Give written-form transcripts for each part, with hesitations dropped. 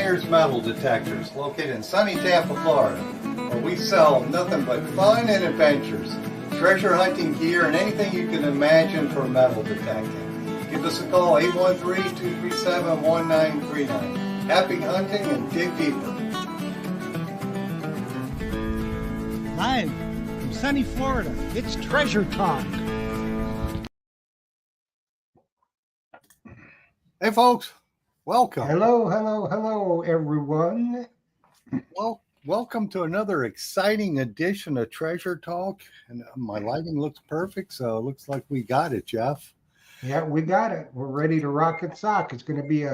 Myers Metal Detectors, located in sunny Tampa, Florida, where we sell nothing but fun and adventures, treasure hunting gear, and anything you can imagine for metal detecting. Give us a call, 813-237-1939. Happy hunting and dig deeper. Live from sunny Florida, it's Treasure Talk. Hey folks, welcome. Hello, everyone. Well, welcome to another exciting edition of Treasure Talk. And my lighting looks perfect, so it looks like we got it, Jeff. Yeah, we got it. We're ready to rock and sock. It's going to be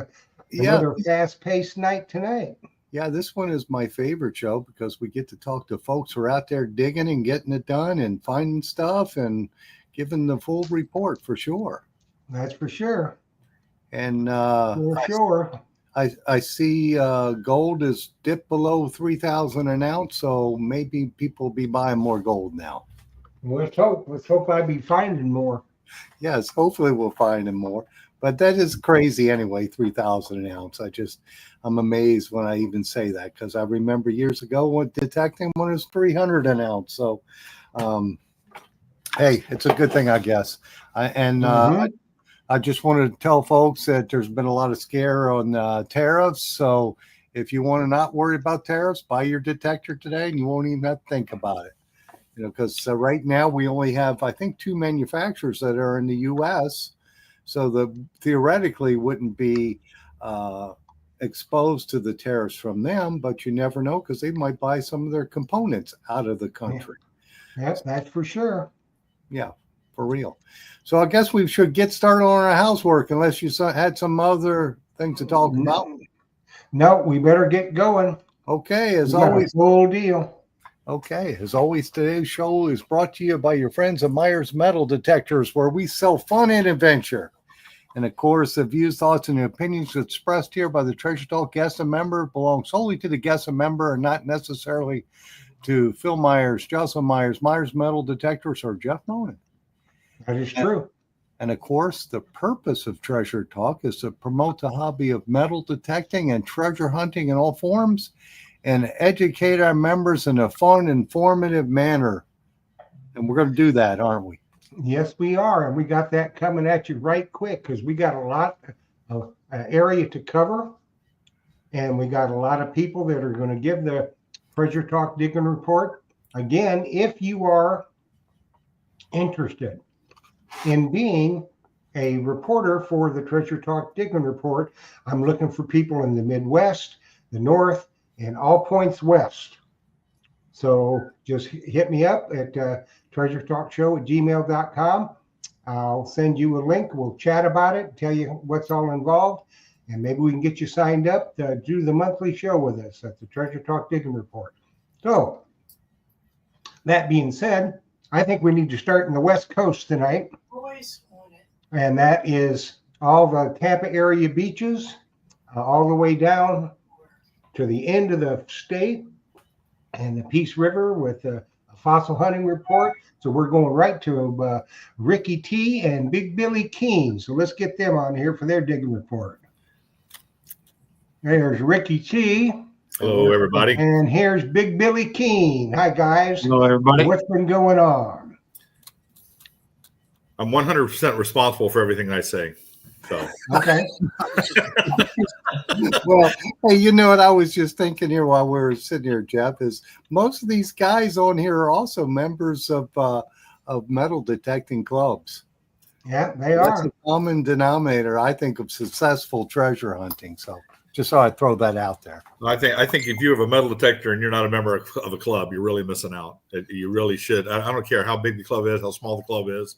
another fast-paced night tonight. Yeah, this one is my favorite show because we get to talk to folks who are out there digging and getting it done and finding stuff and giving the full report for sure. That's for sure. And For sure. I see gold is dipped below 3,000 an ounce, so maybe people will be buying more gold now. Let's hope. Let's hope I'll be finding more. Yes, hopefully we'll find them more. But that is crazy anyway, 3,000 an ounce. I'm amazed when I even say that because I remember years ago when detecting when it was 300 an ounce. So, hey, it's a good thing, I guess. I just wanted to tell folks that there's been a lot of scare on tariffs. So if you want to not worry about tariffs, buy your detector today and you won't even have to think about it. You know, because right now we only have, I think, 2 manufacturers that are in the U.S., so theoretically wouldn't be exposed to the tariffs from them, but you never know because they might buy some of their components out of the country. Yes, that's for sure. Yeah, for real. So I guess we should get started on our housework unless you had some other things to talk about. No, we better get going. Okay, as always. Full deal. Okay, as always, today's show is brought to you by your friends at Myers Metal Detectors, where we sell fun and adventure. And of course, the views, thoughts, and opinions expressed here by the Treasure Talk guest and member belong solely to the guest and member and not necessarily to Phil Myers, Jocelyn Myers, Myers Metal Detectors, or Jeff Monin. That is true. And of course, the purpose of Treasure Talk is to promote the hobby of metal detecting and treasure hunting in all forms and educate our members in a fun, informative manner. And we're going to do that, aren't we? Yes, we are. And we got that coming at you right quick because we got a lot of area to cover. And we got a lot of people that are going to give the Treasure Talk Digging Report. Again, if you are interested in being a reporter for the Treasure Talk Digging Report, I'm looking for people in the Midwest, the North, and all points west. So just hit me up at treasuretalkshow@gmail.com. I'll send you a link. We'll chat about it, tell you what's all involved, and maybe we can get you signed up to do the monthly show with us at the Treasure Talk Digging Report. So that being said, I think we need to start in the West Coast tonight. Boys on it. And that is all the Tampa area beaches, all the way down to the end of the state and the Peace River with a fossil hunting report. So we're going right to Ricky T and Big Billy Keene. So let's get them on here for their digging report. There's Ricky T. Hello, everybody. And here's Big Billy Keene. Hi, guys. Hello, everybody. What's been going on? I'm 100% responsible for everything I say. So Okay. Well, hey, you know what I was just thinking here while we were sitting here, Jeff, is most of these guys on here are also members of metal detecting clubs. Yeah, they That's are. a common denominator, I think, of successful treasure hunting. So just thought I'd throw that out there. I think if you have a metal detector and you're not a member of a club, you're really missing out. You really should. I don't care how big the club is, how small the club is.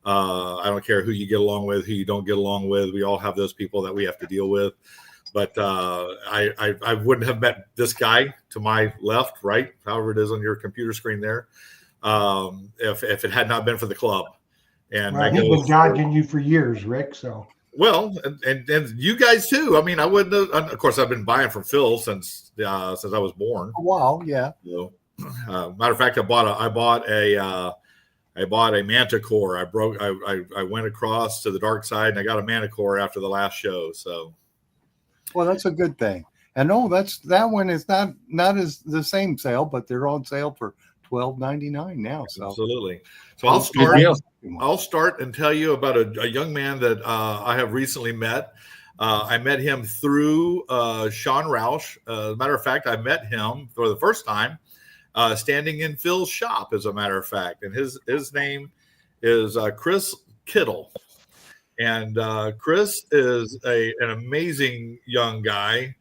I don't care who you get along with, who you don't get along with. We all have those people that we have to deal with. But I wouldn't have met this guy to my left, right, however it is on your computer screen there, if it had not been for the club. And Well, he's been dodging you for years, Rick. So well, and you guys too. I mean, I wouldn't have. Of course, I've been buying from Phil since I was born. Wow, yeah. So, matter of fact, I bought a Manticore. I went across to the dark side and I got a Manticore after the last show. So, Well, that's a good thing. And oh, that one is not as the same sale, but they're on sale for $12.99 now. So Absolutely. So Good deal. I'll start and tell you about a young man that I have recently met. I met him through Sean Roush. As a matter of fact, I met him for the first time standing in Phil's shop, as a matter of fact. And his name is Chris Kittle. And Chris is an amazing young guy.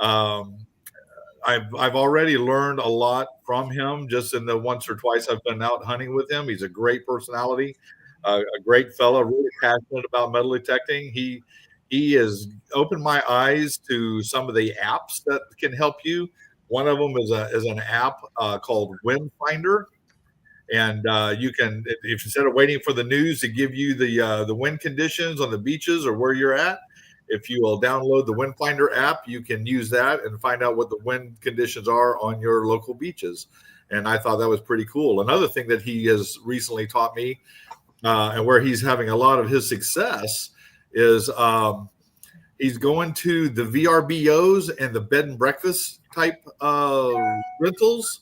I've already learned a lot from him just in the once or twice I've been out hunting with him. He's a great personality, a great fellow, really passionate about metal detecting. He has opened my eyes to some of the apps that can help you. One of them is an app called Wind Finder. And you can, if instead of waiting for the news to give you the wind conditions on the beaches or where you're at, if you will download the Wind Finder app, you can use that and find out what the wind conditions are on your local beaches. And I thought that was pretty cool. Another thing that he has recently taught me, and where he's having a lot of his success, is he's going to the VRBOs and the bed and breakfast type rentals.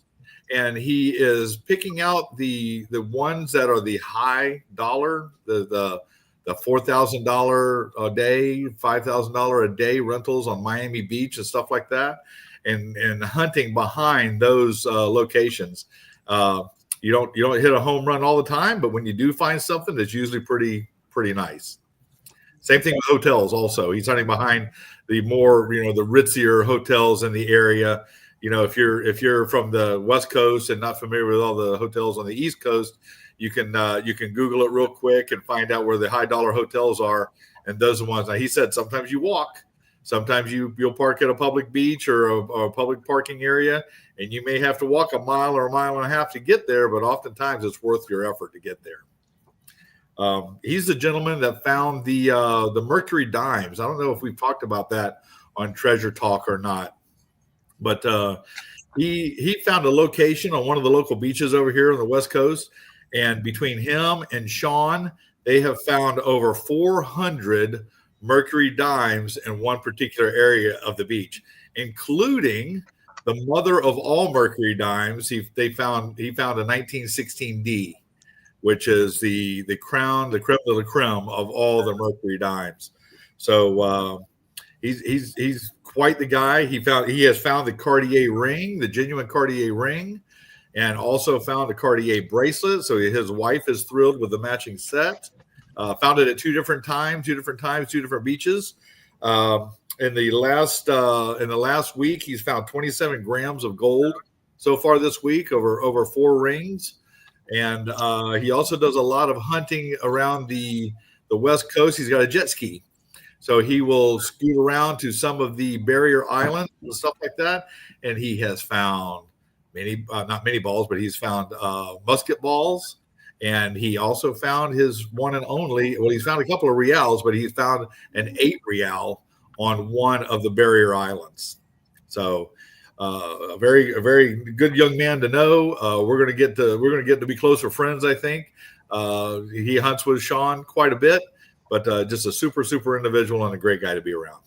And he is picking out the ones that are the high dollar, the $4,000 a day, $5,000 a day rentals on Miami Beach and stuff like that, and hunting behind those locations. You don't hit a home run all the time, but when you do find something, that's usually pretty nice. Same thing with hotels. Also, he's hunting behind the more the ritzier hotels in the area. If you're from the West Coast and not familiar with all the hotels on the East Coast, you can Google it real quick and find out where the high dollar hotels are, and those are the ones. Now, he said sometimes you walk, sometimes you'll park at a public beach or a public parking area, and you may have to walk a mile or a mile and a half to get there, but oftentimes it's worth your effort to get there. He's the gentleman that found the Mercury dimes. I don't know if we've talked about that on Treasure Talk or not, but he found a location on one of the local beaches over here on the West Coast. And between him and Sean, they have found over 400 Mercury dimes in one particular area of the beach, including the mother of all Mercury dimes. He found a 1916D, which is the creme de la creme of all the Mercury dimes. So he's quite the guy. He has found the Cartier ring, the genuine Cartier ring, and also found a Cartier bracelet. So his wife is thrilled with the matching set. Found it at two different different beaches. In the last week, he's found 27 grams of gold so far this week over 4 rings. And he also does a lot of hunting around the West Coast. He's got a jet ski. So he will scoot around to some of the barrier islands and stuff like that. And he has found not many balls, but he's found musket balls. And he also found his one and only, well, he's found a couple of reals, but he's found an 8 real on one of the barrier islands. So a very good young man to know. We're going to get to be closer friends, I think. He hunts with Sean quite a bit, but just a super individual and a great guy to be around.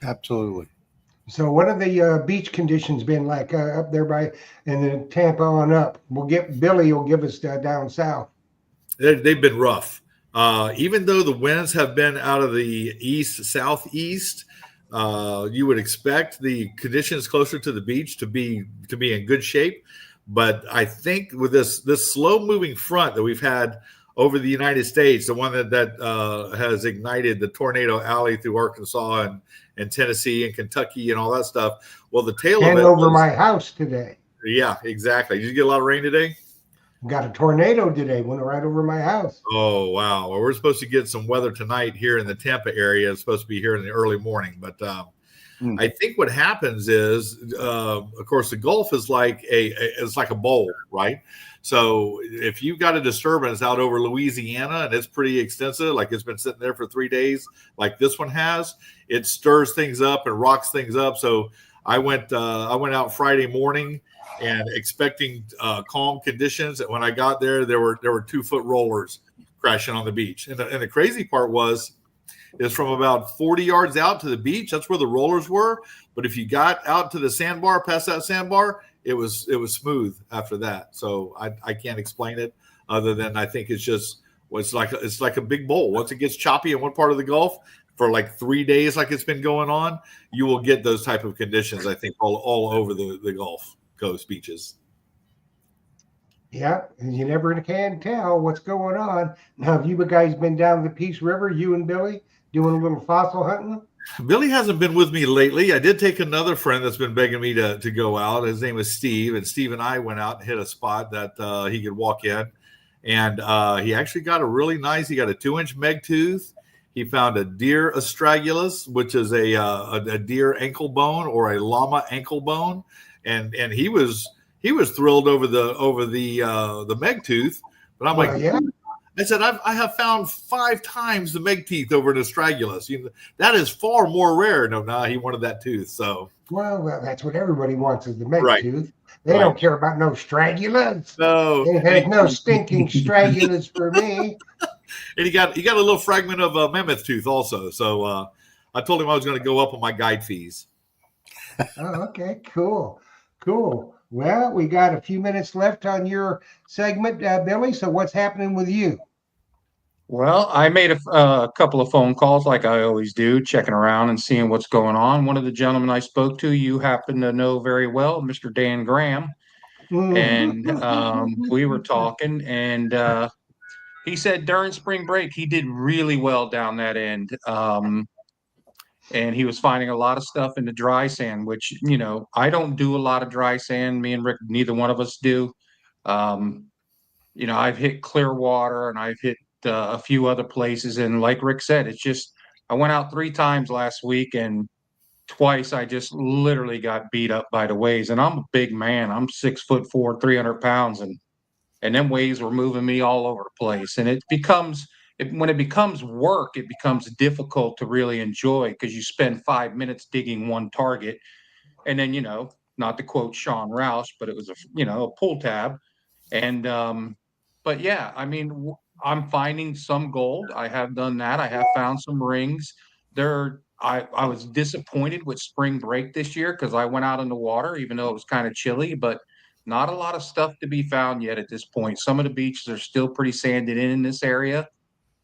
Absolutely. So what have the beach conditions been like up there in the Tampa on up? Billy will give us down south. They've been rough. Even though the winds have been out of the southeast, you would expect the conditions closer to the beach to be in good shape. But I think with this slow moving front that we've had over the United States, the one that has ignited the tornado alley through Arkansas and Tennessee and Kentucky and all that stuff. Well, the tail of it over my house today. Yeah, exactly. Did you get a lot of rain today? Got a tornado today. Went right over my house. Oh, wow. Well, we're supposed to get some weather tonight here in the Tampa area. It's supposed to be here in the early morning. But I think what happens is, of course, the Gulf is like a bowl, right? So if you've got a disturbance out over Louisiana and it's pretty extensive, like it's been sitting there for 3 days, like this one has, it stirs things up and rocks things up. So I went out Friday morning and expecting calm conditions. And when I got there were 2-foot rollers crashing on the beach. And the crazy part is from about 40 yards out to the beach, that's where the rollers were. But if you got out to the sandbar, past that sandbar, it was smooth after that. So I can't explain it other than I think it's like a big bowl. Once it gets choppy in one part of the Gulf for like 3 days, like it's been going on, you will get those type of conditions. I think all over the Gulf Coast beaches. Yeah, and you never can tell what's going on. Now, have you guys been down the Peace River, you and Billy, doing a little fossil hunting? Billy hasn't been with me lately. I did take another friend that's been begging me to go out. His name is Steve, and Steve and I went out and hit a spot that he could walk in. And he actually got he got a 2-inch meg tooth. He found a deer astragalus, which is a deer ankle bone or a llama ankle bone. And he was thrilled over the meg tooth. But I'm like, yeah. I said, I have found 5 times the meg teeth over an astragalus. That is far more rare. No, he wanted that tooth. So, well, that's what everybody wants is the meg Right. tooth. They don't care about no stragulas. No, They have no stinking stragulas for me. and he got a little fragment of a mammoth tooth also. So I told him I was going to go up on my guide fees. Oh, okay, cool. Well, we got a few minutes left on your segment, Billy. So what's happening with you? Well, I made a couple of phone calls like I always do, checking around and seeing what's going on. One of the gentlemen I spoke to, you happen to know very well, Mr. Dan Graham. And we were talking, and he said during spring break, he did really well down that end. And he was finding a lot of stuff in the dry sand, which, I don't do a lot of dry sand. Me and Rick, neither one of us do. I've hit Clearwater and I've hit a few other places. And like Rick said, it's just, I went out 3 times last week and twice I just literally got beat up by the waves. And I'm a big man. I'm 6'4", 300 pounds. And them waves were moving me all over the place. And when it becomes work, it becomes difficult to really enjoy because you spend 5 minutes digging one target. And then, not to quote Sean Roush, but it was a pull tab. And, but yeah, I mean, I'm finding some gold. I have done that. I have found some rings. I was disappointed with spring break this year because I went out in the water, even though it was kind of chilly, but not a lot of stuff to be found yet at this point. Some of the beaches are still pretty sanded in this area.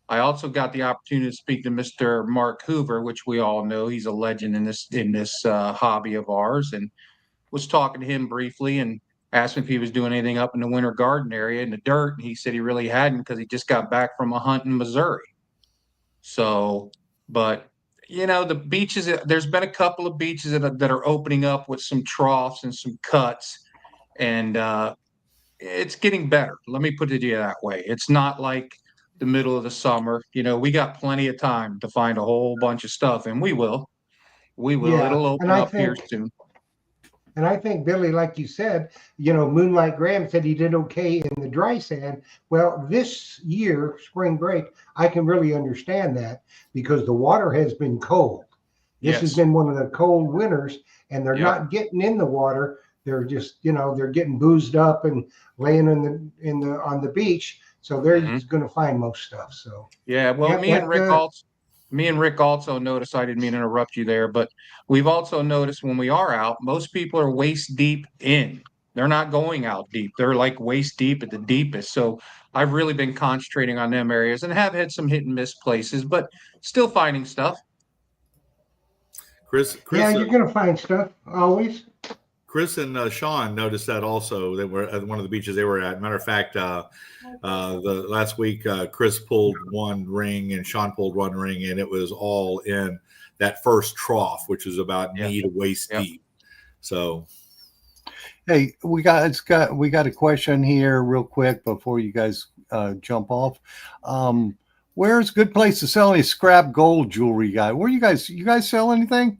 I also got the opportunity to speak to Mr. Mark Hoover, which we all know he's a legend in this hobby of ours, and was talking to him briefly and asked him if he was doing anything up in the Winter Garden area in the dirt. And he said he really hadn't because he just got back from a hunt in Missouri. So, but the beaches, there's been a couple of beaches that are opening up with some troughs and some cuts, and it's getting better. Let me put it to you that way. It's not like the middle of the summer. We got plenty of time to find a whole bunch of stuff, and we will. Yeah, It'll open up here soon. And I think, Billy, like you said, Moonlight Graham said he did okay in the dry sand. Well, this year, spring break, I can really understand that because the water has been cold. This has been one of the cold winters, and they're not getting in the water. They're just, they're getting boozed up and laying on the beach. So they're just going to find most stuff. So yeah, well, me and Rick also noticed, I didn't mean to interrupt you there, but we've also noticed when we are out, most people are waist deep in. They're not going out deep. They're like waist deep at the deepest. So I've really been concentrating on them areas and have had some hit and miss places, but still finding stuff. Chris, yeah, you're going to find stuff always. Chris and Sean noticed that also. They were at one of the beaches they were at. Matter of fact, the last week, Chris pulled one ring and Sean pulled one ring, and it was all in that first trough, which is about knee to waist deep. So, hey, we got a question here real quick before you guys jump off. Where's a good place to sell any scrap gold jewelry, guy? Where you guys sell anything?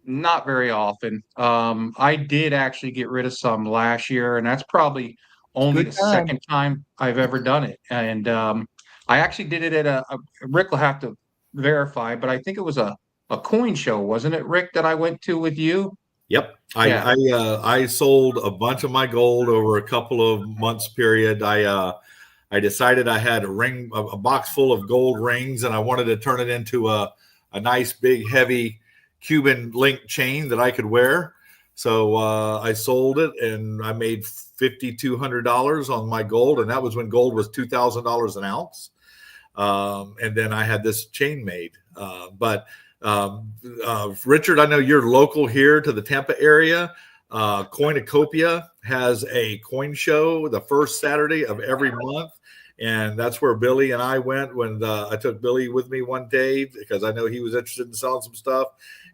Not very often. I did actually get rid of some last year, and that's probably only the second time I've ever done it. And I actually did it at Rick will have to verify, but I think it was a coin show, wasn't it, Rick, that I went to with you? Yep. I sold a bunch of my gold over a couple of months period. I decided I had a box full of gold rings, and I wanted to turn it into a nice big heavy Cuban link chain that I could wear. So I sold it and I made $5,200 on my gold. And that was when gold was $2,000 an ounce. And then I had this chain made. Richard, I know you're local here to the Tampa area. Coinocopia has a coin show the first Saturday of every month. And that's where Billy and I went when I took Billy with me one day because I know he was interested in selling some stuff.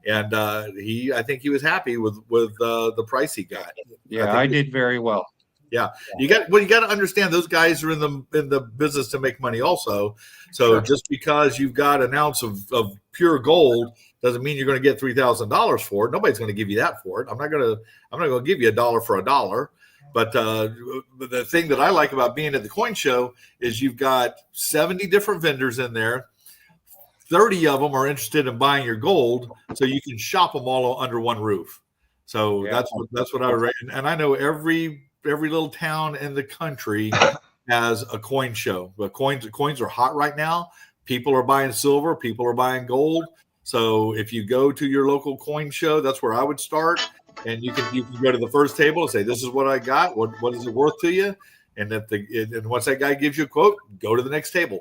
And I think he was happy with the price he got. Yeah, I did very well. Yeah, you got to understand those guys are in the business to make money also. So Sure. just because you've got an ounce of pure gold doesn't mean you're going to get $3,000 for it. Nobody's going to give you that for it. I'm not going to give you $1 for $1. But the thing that I like about being at the coin show is you've got 70 different vendors in there. 30 of them are interested in buying your gold, so you can shop them all under one roof. So Yeah. that's what I would recommend. And I know every little town in the country has a coin show. But coins are hot right now. People are buying silver. People are buying gold. So if you go to your local coin show, that's where I would start. And you can go to the first table and say, "This is what I got. What is it worth to you?" And and once that guy gives you a quote, go to the next table.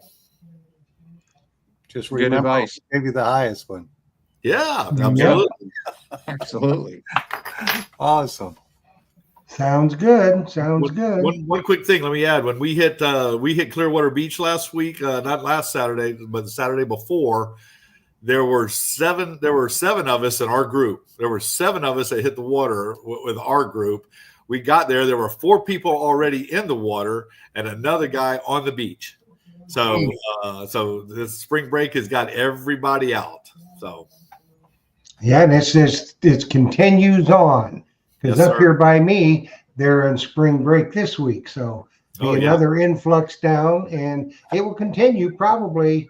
Just Good remember, advice. maybe the highest one. Yeah, Yeah. absolutely. Absolutely. Awesome. Sounds good. Sounds good. One quick thing, let me add. When we hit Clearwater Beach last week, not last Saturday, but the Saturday before, there were seven of us in our group. There were 7 of us that hit the water with our group. We got there. There were 4 people already in the water and another guy on the beach. So this spring break has got everybody out. So Yeah, and it continues on because Yes, up sir. here by me, they're in spring break this week. So Oh, yeah. another influx down, and it will continue probably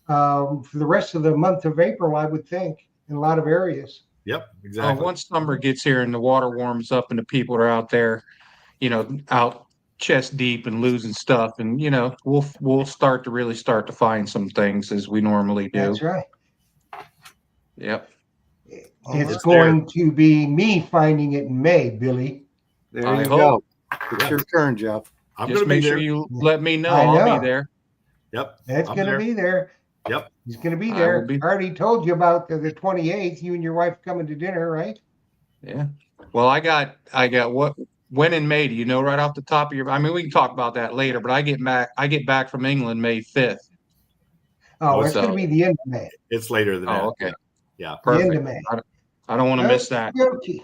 for the rest of the month of April, I would think, in a lot of areas. Yep, exactly. Once summer gets here and the water warms up and the people are out there, out chest deep and losing stuff, and we'll start to find some things as we normally do. That's right. Yep. It's Almost going to be me finding it in May, Billy. There I you hope. go. It's your turn, Jeff. I'm Just going to be make sure there. you let me know. I know. I'll be there. Yep. It's I'm going to there. be there. Yep. He's going to be I there. will be. I already told you about the 28th. You and your wife coming to dinner, right? Yeah. Well, I got when in May, do you know right off the top of your, I mean, we can talk about that later, but I get back from England May 5th. Oh, it's So- going to be the end of May. It's later than that. Oh, okay. Yeah. The end Perfect. of May. I don't want to miss that. Okay.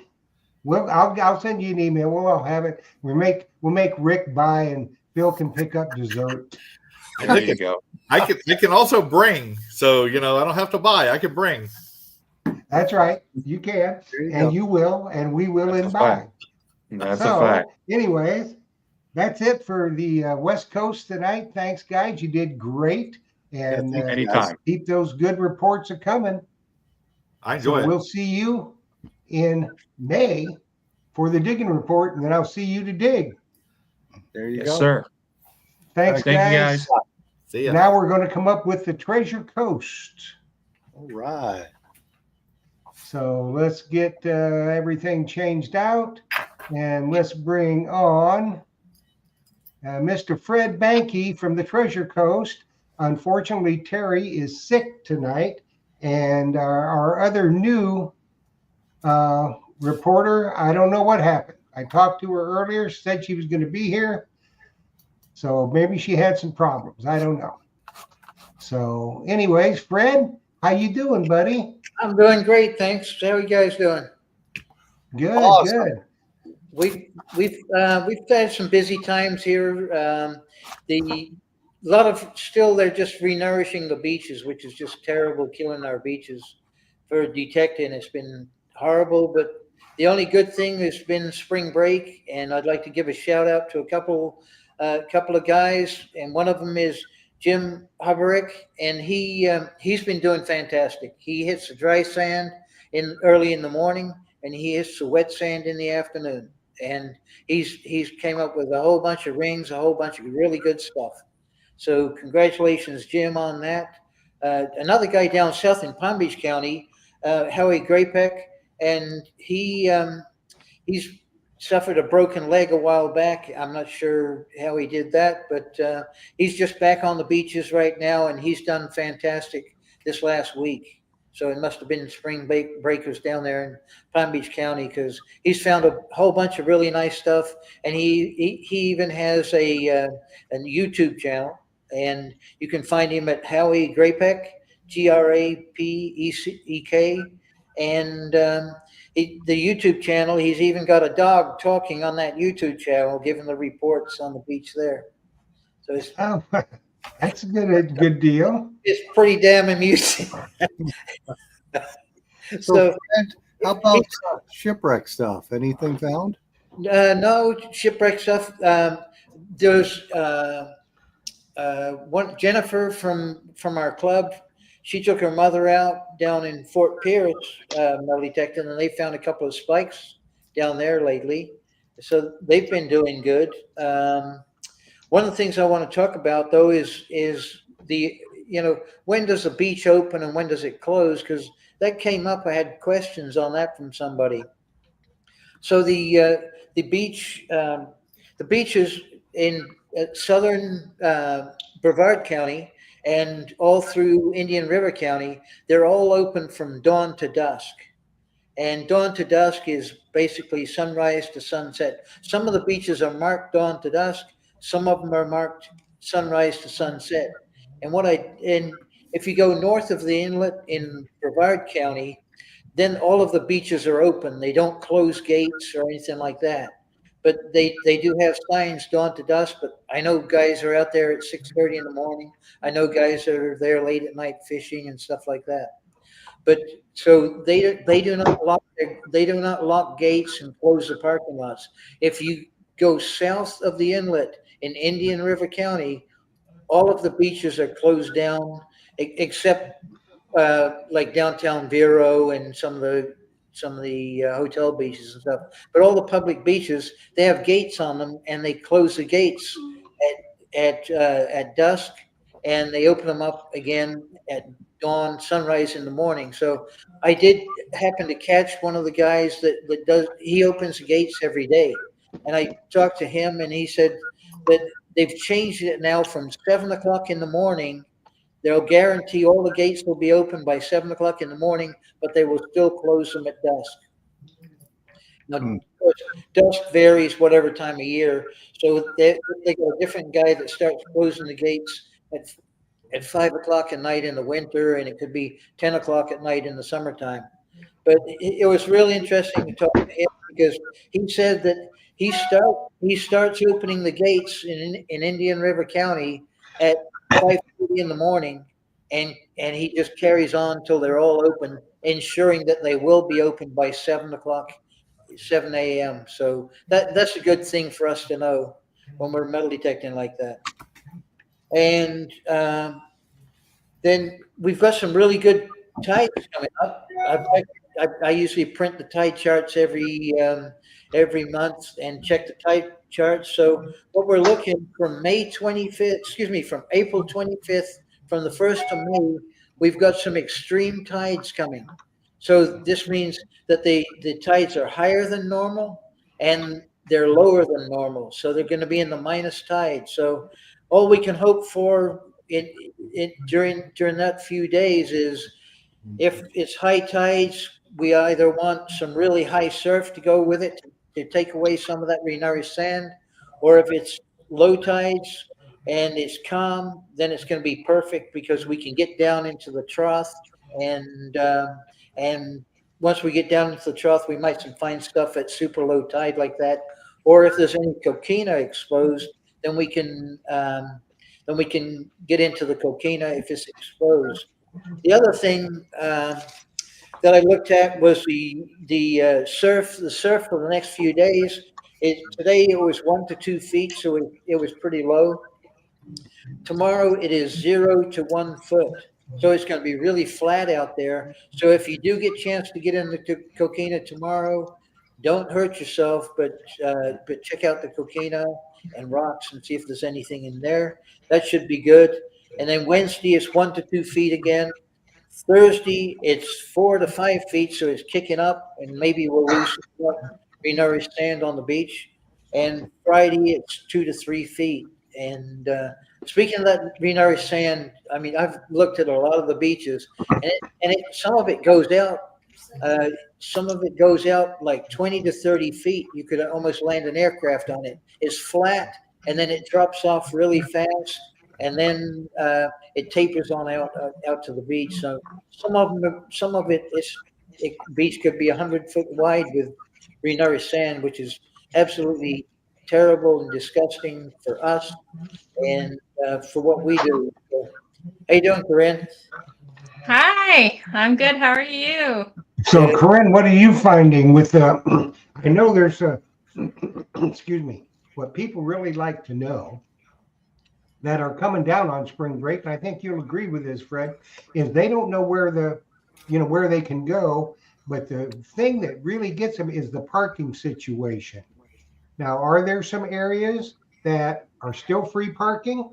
Well, I'll send you an email. We'll all have it. We'll make Rick buy, and Bill can pick up dessert. There you go. I can also bring. So, I don't have to buy. I can bring. That's right. You can, There you and go. you will, and we will That's a imbibe. fact. That's So, a fact. anyways, that's it for the West Coast tonight. Thanks, guys. You did great, and Yeah, thank you, Anytime. keep those good reports a coming. I So enjoy it. we'll see you in May for the digging report, and then I'll see you to dig. There you Yes, go. sir. Thanks, Thank you, guys. See ya. Now we're going to come up with the Treasure Coast. All right. So let's get everything changed out, and let's bring on Mr. Fred Banky from the Treasure Coast. Unfortunately, Terry is sick tonight, and our other new reporter, I don't know what happened. I talked to her earlier, said she was going to be here, so maybe she had some problems. I don't know. So, anyways, Fred, how you doing, buddy? I'm doing great, thanks. How are you guys doing? Good, Awesome. good. We've had some busy times here. They're just renourishing the beaches, which is just terrible, killing our beaches for detecting. It's been horrible, but the only good thing has been spring break, and I'd like to give a shout out to a couple of guys, and one of them is Jim Hoverick, and he's been doing fantastic. He hits the dry sand early in the morning, and he hits the wet sand in the afternoon. And he's came up with a whole bunch of rings, a whole bunch of really good stuff. So congratulations, Jim, on that. Another guy down south in Palm Beach County, Howie Graypeck, and he's suffered a broken leg a while back. I'm not sure how he did that, but he's just back on the beaches right now, and he's done fantastic this last week. So it must have been spring breakers down there in Palm Beach County, because he's found a whole bunch of really nice stuff, and he even has a YouTube channel, and you can find him at Howie Graypeck, Grapek, and the YouTube channel. He's even got a dog talking on that YouTube channel, giving the reports on the beach there. So it's Oh, that's a good deal. pretty damn amusing. So Fred, how about shipwreck stuff? Anything found? no shipwreck stuff. There's one Jennifer from our club. She took her mother out down in Fort Pierce, metal detecting, and they found a couple of spikes down there lately. So they've been doing good. One of the things I want to talk about though is the, when does the beach open and when does it close? Because that came up. I had questions on that from somebody. So the beaches in southern Brevard County and all through Indian River County, they're all open from dawn to dusk. And dawn to dusk is basically sunrise to sunset. Some of the beaches are marked dawn to dusk. Some of them are marked sunrise to sunset. And if you go north of the inlet in Brevard County, then all of the beaches are open. They don't close gates or anything like that. But they do have signs dawn to dusk. But I know guys are out there at 6:30 in the morning. I know guys that are there late at night fishing and stuff like that. But so they do not lock gates and close the parking lots. If you go south of the inlet in Indian River County, all of the beaches are closed down except like downtown Vero and some of the hotel beaches and stuff. But all the public beaches, they have gates on them, and they close the gates at dusk, and they open them up again at dawn, sunrise in the morning. So I did happen to catch one of the guys he opens the gates every day, and I talked to him, and he said that they've changed it now from 7:00 in the morning. They'll guarantee all the gates will be open by 7:00 in the morning, but they will still close them at dusk. Now, of course, dusk varies whatever time of year. So they got a different guy that starts closing the gates at 5:00 at night in the winter, and it could be 10:00 at night in the summertime. But it was really interesting to talk to him, because he said that he starts opening the gates in Indian River County at 5:30 in the morning, and he just carries on till they're all open, ensuring that they will be open by 7 a.m. So that's a good thing for us to know when we're metal detecting like that. And then we've got some really good tides coming up. I usually print the tide charts every month and check the tide charts. So what we're looking from from April 25th, from the 1st of May, we've got some extreme tides coming. So this means that the tides are higher than normal and they're lower than normal. So they're going to be in the minus tide. So all we can hope for during that few days is, if it's high tides, we either want some really high surf to go with it to take away some of that renourished sand, or if it's low tides and it's calm, then it's going to be perfect, because we can get down into the trough, and once we get down into the trough, we might find stuff at super low tide like that, or if there's any coquina exposed, then we can get into the coquina if it's exposed. The other thing that I looked at was the surf. The surf for the next few days. Today it was 1 to 2 feet, so it was pretty low. Tomorrow it is 0 to 1 foot, so it's going to be really flat out there. So if you do get a chance to get in the coquina tomorrow, don't hurt yourself, but check out the coquina and rocks and see if there's anything in there. That should be good. And then Wednesday is 1 to 2 feet again. Thursday, it's 4 to 5 feet, so it's kicking up, and maybe we'll lose some more renourished sand on the beach. And Friday, it's 2 to 3 feet. And speaking of that renourished sand, I mean, I've looked at a lot of the beaches, and some of it goes out. Some of it goes out like 20 to 30 feet. You could almost land an aircraft on it. It's flat, and then it drops off really fast, and then it tapers on out to the beach. So some of it beach could be 100 foot wide with renourished sand, which is absolutely terrible and disgusting for us and for what we do. So, how you doing, Corinne? Hi, I'm good. How are you? So, Corinne, what are you finding with the? I know there's a. Excuse me. What people really like to know that are coming down on spring break, and I think you'll agree with this, Fred, is they don't know where where they can go. But the thing that really gets them is the parking situation. Now, are there some areas that are still free parking?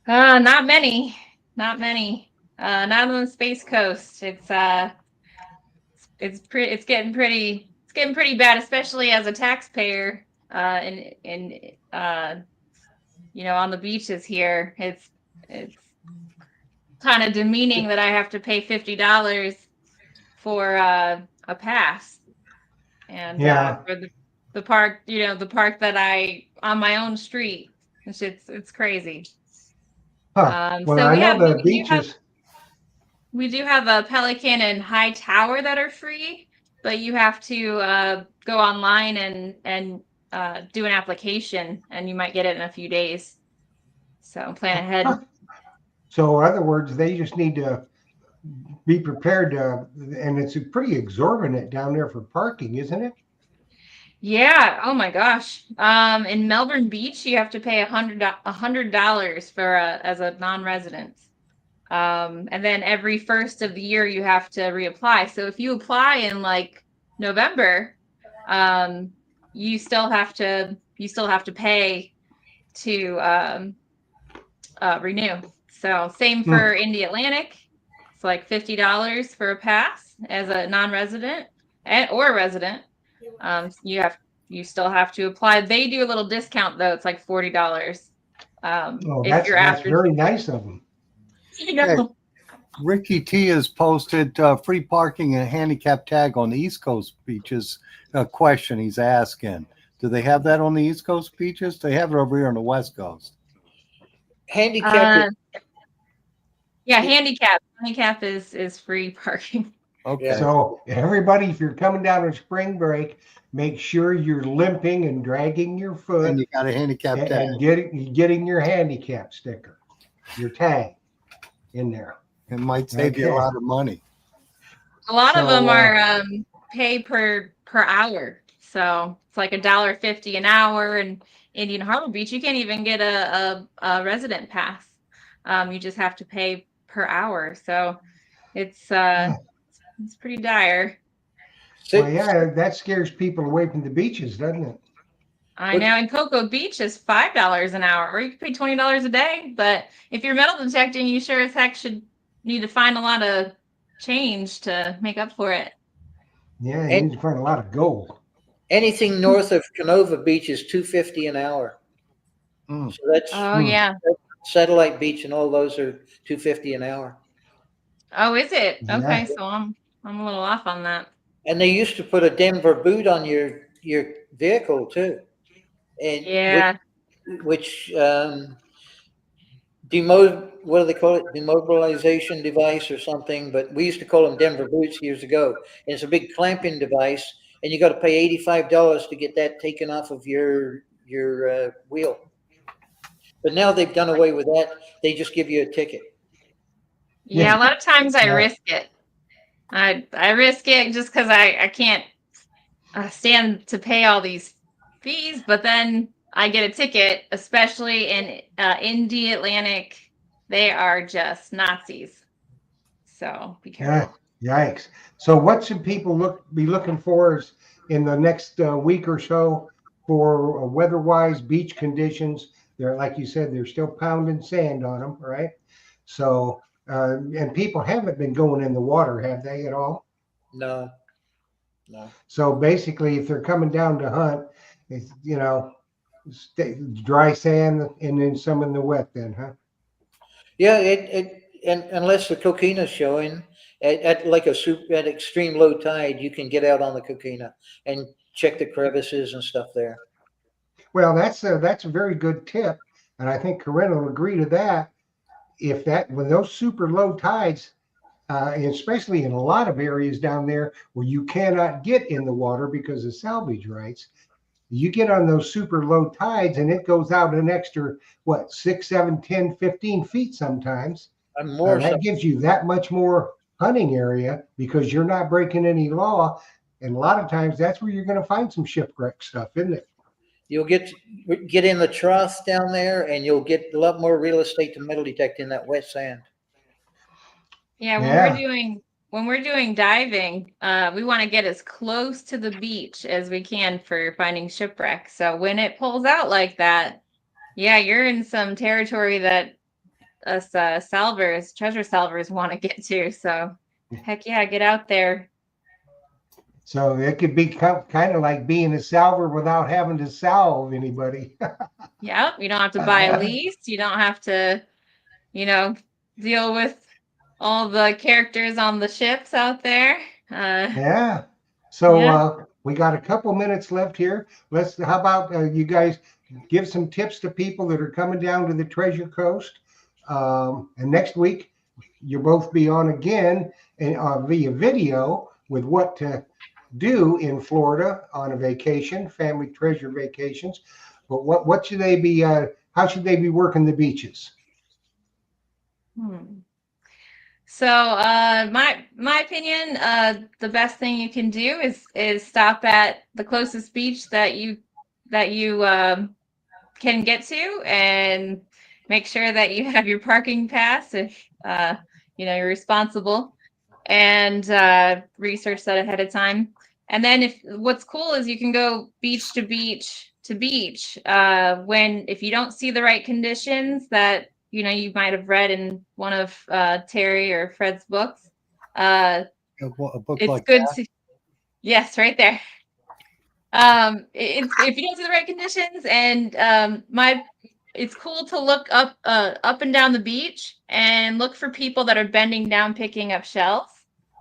Not many. Not many. Not on the Space Coast. It's getting pretty bad, especially as a taxpayer. On the beaches here, it's kind of demeaning that I have to pay $50 for a pass, and for the park, the park that I on my own street. It's crazy. Huh. Well, So I know the beaches. We do have a Pelican and High Tower that are free, but you have to go online and do an application, and you might get it in a few days. So plan ahead. So, in other words, they just need to be prepared and it's pretty exorbitant down there for parking, isn't it? Yeah. Oh my gosh. In Melbourne Beach, you have to pay $100 for as a non-resident. And then every first of the year you have to reapply. So if you apply in like November, you still have to pay to renew. So same for Indy Atlantic. It's like $50 for a pass as a non-resident or a resident. You still have to apply. They do a little discount though. It's like $40. That's very nice of them. Ricky T has posted free parking and handicap tag on the East Coast beaches. A question he's asking: do they have that on the East Coast beaches? They have it over here on the West Coast. Handicap. Handicap is free parking. Okay. So everybody, if you're coming down on spring break, make sure you're limping and dragging your foot, And you got a handicap tag. and getting your handicap sticker, your tag in there. It might save you a lot of money. A lot of them are pay per hour. So it's like $1.50 an hour. And Indian Harbor Beach, you can't even get a resident pass. You just have to pay per hour. So it's pretty dire. Well, yeah, that scares people away from the beaches, doesn't it? I know. And Cocoa Beach is $5 an hour, or you can pay $20 a day. But if you're metal detecting, you sure as heck should need to find a lot of change to make up for it. Yeah, you need to find a lot of gold. Anything north of Canova Beach is $2.50 an hour. So that's yeah. Satellite Beach, and all those are $2.50 an hour. Oh, is it? Yeah. Okay, so I'm a little off on that. And they used to put a Denver boot on your vehicle too. And Yeah. which what do they call it? Demobilization device or something, but we used to call them Denver boots years ago. And it's a big clamping device, and you got to pay $85 to get that taken off of your wheel. But now they've done away with that. They just give you a ticket. Yeah, a lot of times I risk it. I risk it just because I can't stand to pay all these fees, but then I get a ticket, especially in Indy Atlantic. They are just Nazis. So be careful. Yeah, yikes. So what should people be looking for in the next week or so for weather-wise beach conditions? They're, like you said, they're still pounding sand on them, right? So and people haven't been going in the water, have they at all? No, no. So basically, if they're coming down to hunt, it's, dry sand and then some in the wet then, huh? Yeah, and unless the coquina's showing at like at extreme low tide, you can get out on the coquina and check the crevices and stuff there. Well, that's a very good tip, and I think Corinne will agree to that. When those super low tides, especially in a lot of areas down there where you cannot get in the water because of salvage rights, you get on those super low tides and it goes out an extra, 6, 7, 10, 15 feet sometimes. I'm more That gives you that much more hunting area because you're not breaking any law. And a lot of times that's where you're going to find some shipwreck stuff, isn't it? You'll get in the trough down there, and you'll get a lot more real estate to metal detect in that wet sand. Yeah, when we're doing diving, we want to get as close to the beach as we can for finding shipwreck. So when it pulls out like that, yeah, you're in some territory that us treasure salvers want to get to. So heck yeah, get out there. So it could be kind of like being a salver without having to salve anybody. Yeah, you don't have to buy a lease. You don't have to, deal with all the characters on the ships out there. Yeah. So Yeah. We got a couple minutes left here. How about you guys give some tips to people that are coming down to the Treasure Coast? And next week, you'll both be on again and via video with what to do in Florida on a vacation, family treasure vacations. But what should they be? How should they be working the beaches? So, my opinion, the best thing you can do is stop at the closest beach that you can get to, and make sure that you have your parking pass if you're responsible, and research that ahead of time. And then what's cool is you can go beach to beach to beach if you don't see the right conditions that you might have read in one of Terry or Fred's books. A book It's like good that? to, yes, right there. If you don't see the right conditions, and it's cool to look up and down the beach and look for people that are bending down picking up shells,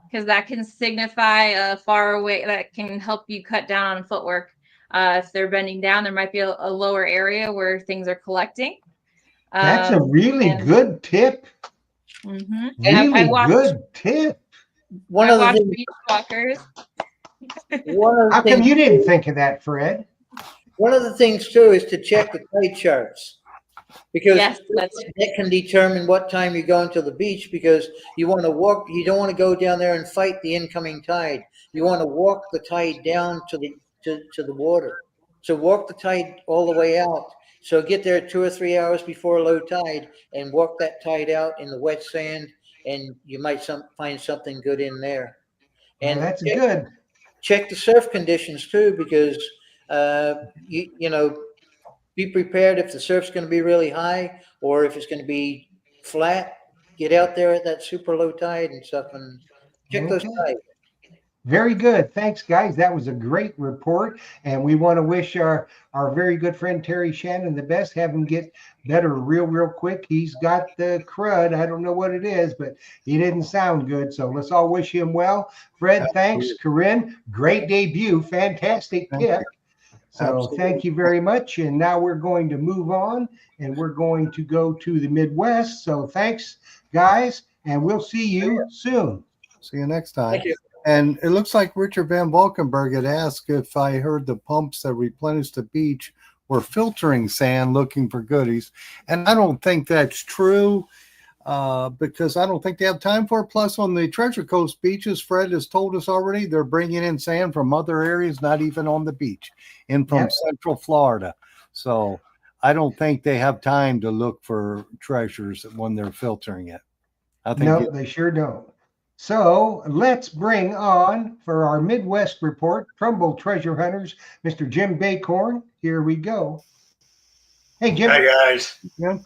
because that can signify far away. That can help you cut down on footwork. If they're bending down, there might be a lower area where things are collecting. That's a really good tip. Mm-hmm. Really good tip. One of the beach walkers. How come you didn't think of that, Fred? One of the things too is to check the tide charts, because that can determine what time you're going to the beach, because you want to walk. You don't want to go down there and fight the incoming tide. You want to walk the tide down to the water. So walk the tide all the way out. So get there 2 or 3 hours before low tide and walk that tide out in the wet sand, and you might find something good in there. And that's good. Check the surf conditions too, because be prepared if the surf's going to be really high or if it's going to be flat. Get out there at that super low tide and stuff and check those tides. Very good. Thanks, guys. That was a great report. And we want to wish our very good friend Terry Shannon the best. Have him get better real quick. He's got the crud. I don't know what it is, but he didn't sound good. So let's all wish him well. Fred, thanks. Corinne, great debut. Fantastic tip. So thank you very much. And now we're going to move on and we're going to go to the Midwest. So thanks, guys. And we'll see you soon. See you next time. Thank you. And it looks like Richard Van Valkenburg had asked if I heard the pumps that replenish the beach were filtering sand looking for goodies. And I don't think that's true because I don't think they have time for it. Plus, on the Treasure Coast beaches, Fred has told us already, they're bringing in sand from other areas, not even on the beach, and from Central Florida. So I don't think they have time to look for treasures when they're filtering it. I think no, they sure don't. So let's bring on, for our Midwest report, Trumbull Treasure Hunters, Mr. Jim Bacorn. Here we go. Hey, Jim. Hi, guys. Yeah.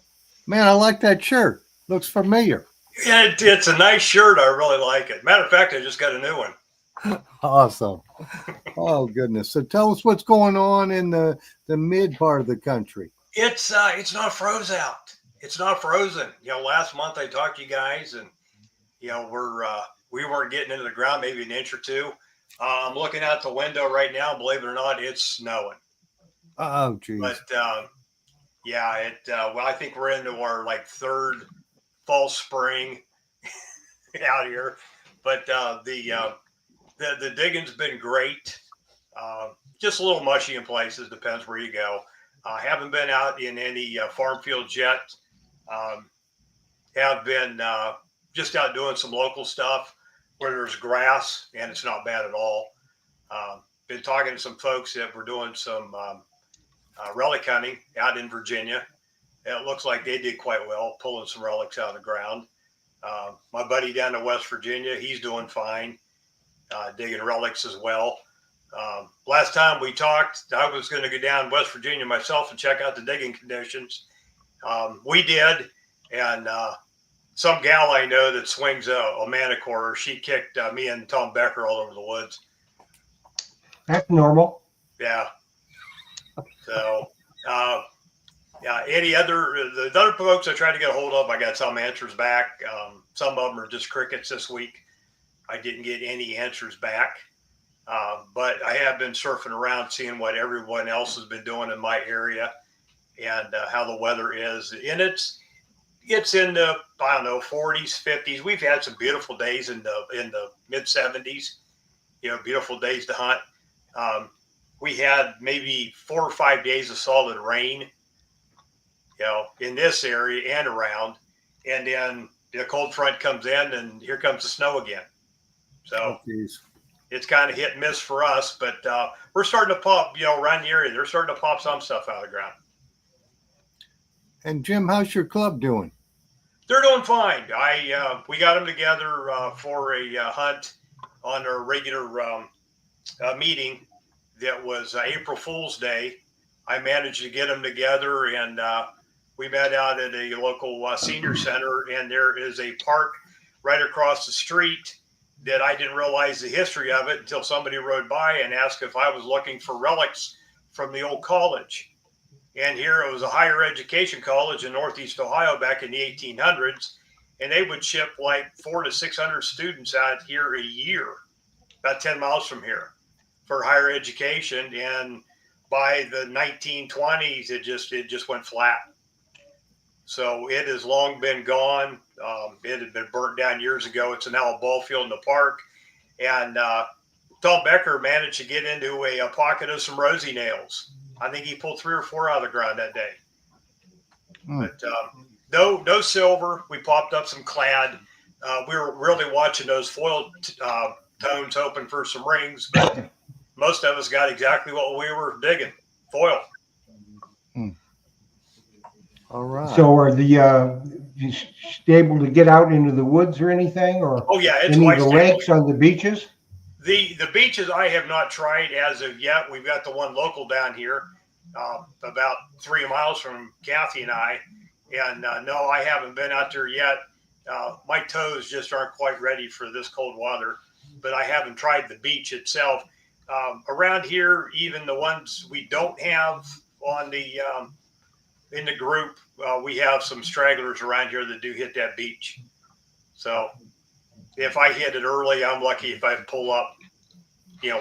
Man, I like that shirt. Looks familiar. Yeah, it's a nice shirt. I really like it. Matter of fact, I just got a new one. Awesome. Oh goodness. So tell us what's going on in the mid part of the country. It's not froze out. It's not frozen. Last month I talked to you guys, and we weren't getting into the ground, maybe an inch or two. I'm looking out the window right now. Believe it or not, it's snowing. Oh geez. But yeah, well, I think we're into our third fall spring out here. But the digging's been great. Just a little mushy in places. Depends where you go. Haven't been out in any farm fields yet. Have been just out doing some local stuff where there's grass and it's not bad at all. Been talking to some folks that were doing some relic hunting out in Virginia. It looks like they did quite well, pulling some relics out of the ground. My buddy down in West Virginia, he's doing fine, digging relics as well. Last time we talked, I was going to go down West Virginia myself and check out the digging conditions. We did, and some gal I know that swings a manicore, she kicked me and Tom Becker all over the woods. That's normal. Yeah. So, yeah, the other folks I tried to get a hold of, I got some answers back. Some of them are just crickets this week. I didn't get any answers back. But I have been surfing around seeing what everyone else has been doing in my area and how the weather is. And it's in the, 40s, 50s. We've had some beautiful days in the mid 70s, beautiful days to hunt. We had maybe 4 or 5 days of solid rain, in this area and around. And then the cold front comes in and here comes the snow again. So it's kind of hit and miss for us, but we're starting to pop, around the area. They're starting to pop some stuff out of the ground. And Jim, how's your club doing? They're doing fine. We got them together for a hunt on our regular meeting. That was April Fool's Day. I managed to get them together, and we met out at a local senior center, and there is a park right across the street that I didn't realize the history of it until somebody rode by and asked if I was looking for relics from the old college. And here it was a higher education college in Northeast Ohio back in the 1800s, and they would ship 400 to 600 students out here a year, about 10 miles from here, for higher education. And by the 1920s, it just went flat. So it has long been gone. It had been burnt down years ago. It's now a ball field in the park. And Tom Becker managed to get into a pocket of some rosy nails. I think he pulled 3 or 4 out of the ground that day. But no silver. We popped up some clad. We were really watching those foil tones, hoping for some rings. But most of us got exactly what we were digging, foil. All right. So are you able to get out into the woods or anything, or Oh yeah, it's any quite of the stable. lakes on the beaches? The beaches I have not tried as of yet. We've got the one local down here, about 3 miles from Kathy and I. And no, I haven't been out there yet. My toes just aren't quite ready for this cold weather, but I haven't tried the beach itself. Around here, even the ones we don't have on the in the group, we have some stragglers around here that do hit that beach. So if I hit it early, I'm lucky if I pull up,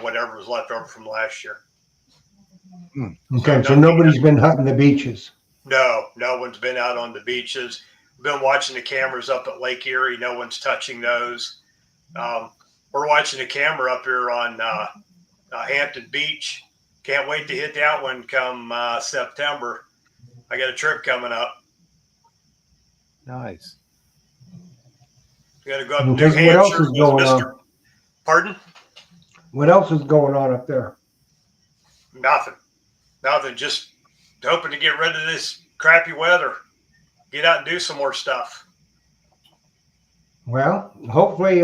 whatever was left over from last year. Okay, so nobody's been hunting the beaches. No one's been out on the beaches. Been watching the cameras up at Lake Erie. No one's touching those. We're watching the camera up here on Hampton Beach. Can't wait to hit that one come September. I got a trip coming up. Nice. We got to go up to Okay, New so what else Hampshire is with going Mr. on? Pardon? What else is going on up there? Nothing. Just hoping to get rid of this crappy weather. Get out and do some more stuff. Well, hopefully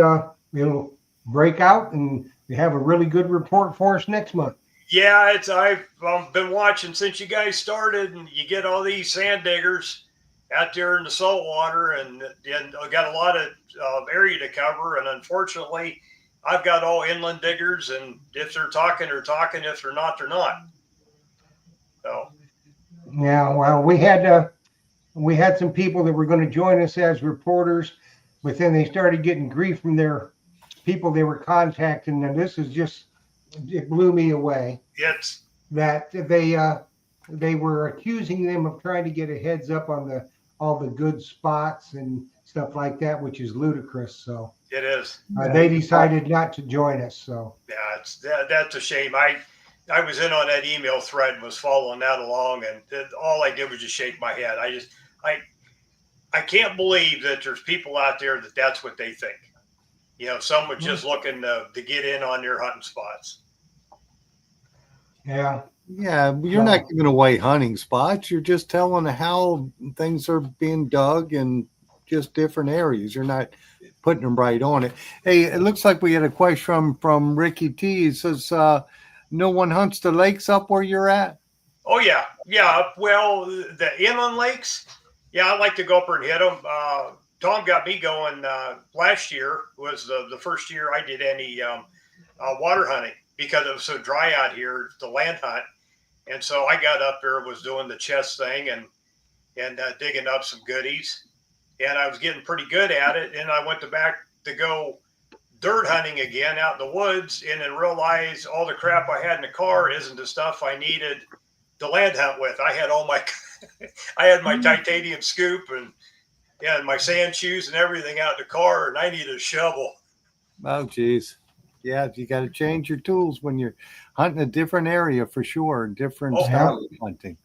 it'll break out and you have a really good report for us next month. Yeah, I've been watching since you guys started, and you get all these sand diggers out there in the salt water, and I got a lot of area to cover. And unfortunately, I've got all inland diggers, and if they're talking, they're talking. If they're not, they're not. So Yeah, well, we had some people that were going to join us as reporters, but then they started getting grief from their people they were contacting, and this is just, it blew me away it's that they were accusing them of trying to get a heads up on all the good spots and stuff like that, which is ludicrous. So it is. they decided not to join us. So Yeah, that's a shame. I was in on that email thread and was following that along, and all I did was just shake my head. I can't believe that there's people out there that's what they think. You know, someone's just looking to get in on their hunting spots. yeah, Yeah, you're not giving away hunting spots. You're just telling how things are being dug in just different areas. You're not putting them right on it. Hey, it looks like we had a question from Ricky T. He says, no one hunts the lakes up where you're at? Oh yeah. Well, the inland lakes, yeah, I like to go up there and hit them. Tom got me going last year. Was the first year I did any water hunting because it was so dry out here, the land hunt. And so I got up there, was doing the chest thing and digging up some goodies, and I was getting pretty good at it. And I went back to go dirt hunting again out in the woods, and then realized all the crap I had in the car isn't the stuff I needed to land hunt with. I had I had my titanium scoop and my sand shoes and everything out in the car, and I needed a shovel. Oh, geez. Yeah, you got to change your tools when you're hunting a different area for sure, different style of hunting.